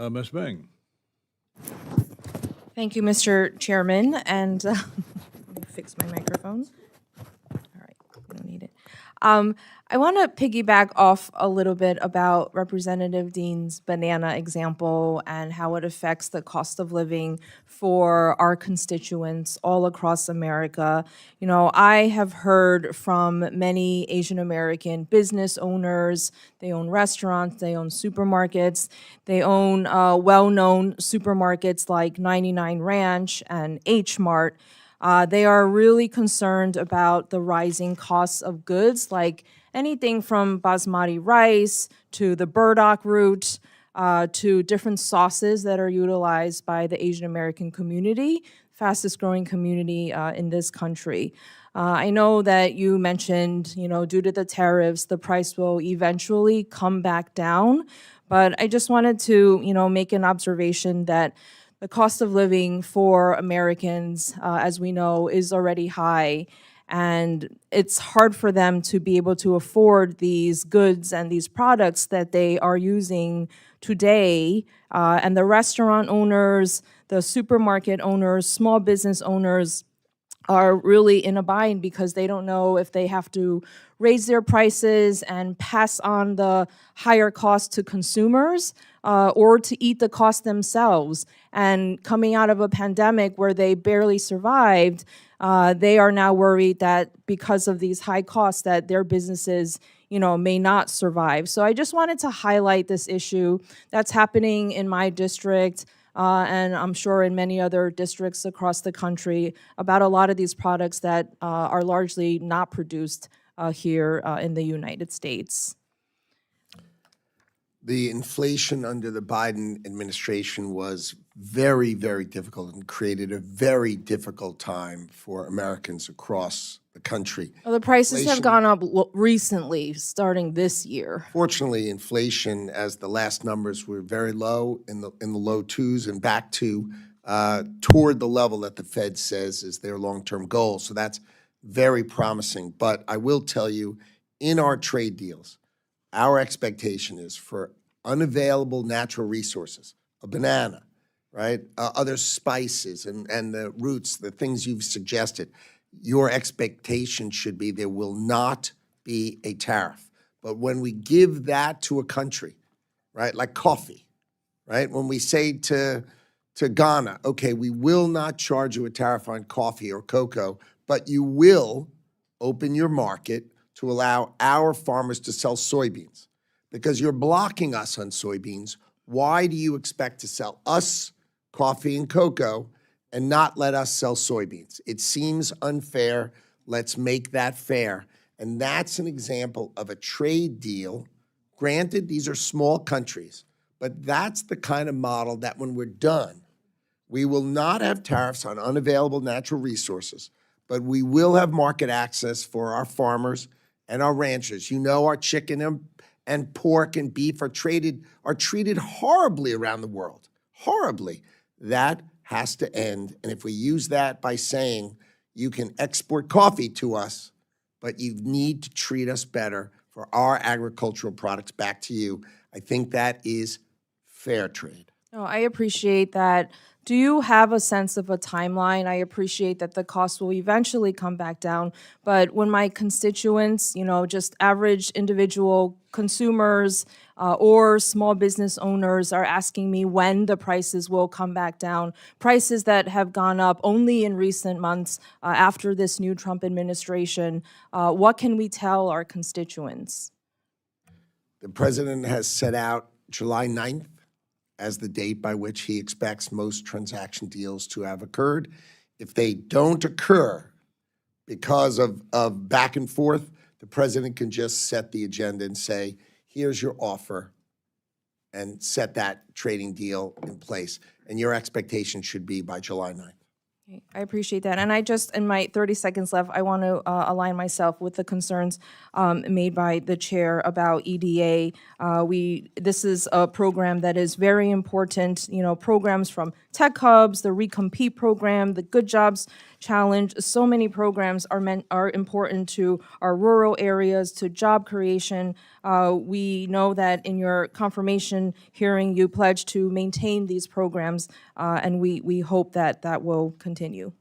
Ms. Meng. Thank you, Mr. Chairman, and let me fix my microphone. All right, we don't need it. I want to piggyback off a little bit about Representative Dean's banana example and how it affects the cost of living for our constituents all across America. You know, I have heard from many Asian American business owners. They own restaurants, they own supermarkets, they own well-known supermarkets like 99 Ranch and H Mart. They are really concerned about the rising costs of goods, like anything from basmati rice to the burdock root to different sauces that are utilized by the Asian American community, fastest growing community in this country. I know that you mentioned, you know, due to the tariffs, the price will eventually come back down. But I just wanted to, you know, make an observation that the cost of living for Americans, as we know, is already high, and it's hard for them to be able to afford these goods and these products that they are using today. And the restaurant owners, the supermarket owners, small business owners are really in a bind because they don't know if they have to raise their prices and pass on the higher cost to consumers or to eat the cost themselves. And coming out of a pandemic where they barely survived, they are now worried that because of these high costs that their businesses, you know, may not survive. So I just wanted to highlight this issue that's happening in my district. And I'm sure in many other districts across the country about a lot of these products that are largely not produced here in the United States. The inflation under the Biden administration was very, very difficult and created a very difficult time for Americans across the country. Well, the prices have gone up recently, starting this year. Fortunately, inflation, as the last numbers were very low, in the low twos, and back to toward the level that the Fed says is their long-term goal. So that's very promising. But I will tell you, in our trade deals, our expectation is for unavailable natural resources, a banana, right, other spices and the roots, the things you've suggested, your expectation should be there will not be a tariff. But when we give that to a country, right, like coffee, right, when we say to Ghana, okay, we will not charge you a tariff on coffee or cocoa, but you will open your market to allow our farmers to sell soybeans. Because you're blocking us on soybeans, why do you expect to sell us coffee and cocoa and not let us sell soybeans? It seems unfair. Let's make that fair. And that's an example of a trade deal. Granted, these are small countries, but that's the kind of model that when we're done, we will not have tariffs on unavailable natural resources, but we will have market access for our farmers and our ranchers. You know, our chicken and pork and beef are treated horribly around the world, horribly. That has to end. And if we use that by saying you can export coffee to us, but you need to treat us better for our agricultural products back to you, I think that is fair trade. No, I appreciate that. Do you have a sense of a timeline? I appreciate that the cost will eventually come back down, but when my constituents, you know, just average individual consumers or small business owners are asking me when the prices will come back down, prices that have gone up only in recent months after this new Trump administration, what can we tell our constituents? The president has set out July 9th as the date by which he expects most transaction deals to have occurred. If they don't occur because of back and forth, the president can just set the agenda and say, here's your offer, and set that trading deal in place. And your expectation should be by July 9th. I appreciate that. And I just, in my 30 seconds left, I want to align myself with the concerns made by the chair about EDA. This is a program that is very important. You know, programs from Tech Hubs, the Recompete program, the Good Jobs Challenge. So many programs are important to our rural areas, to job creation, We know that in your confirmation hearing, you pledged to maintain these programs, and we hope that that will continue.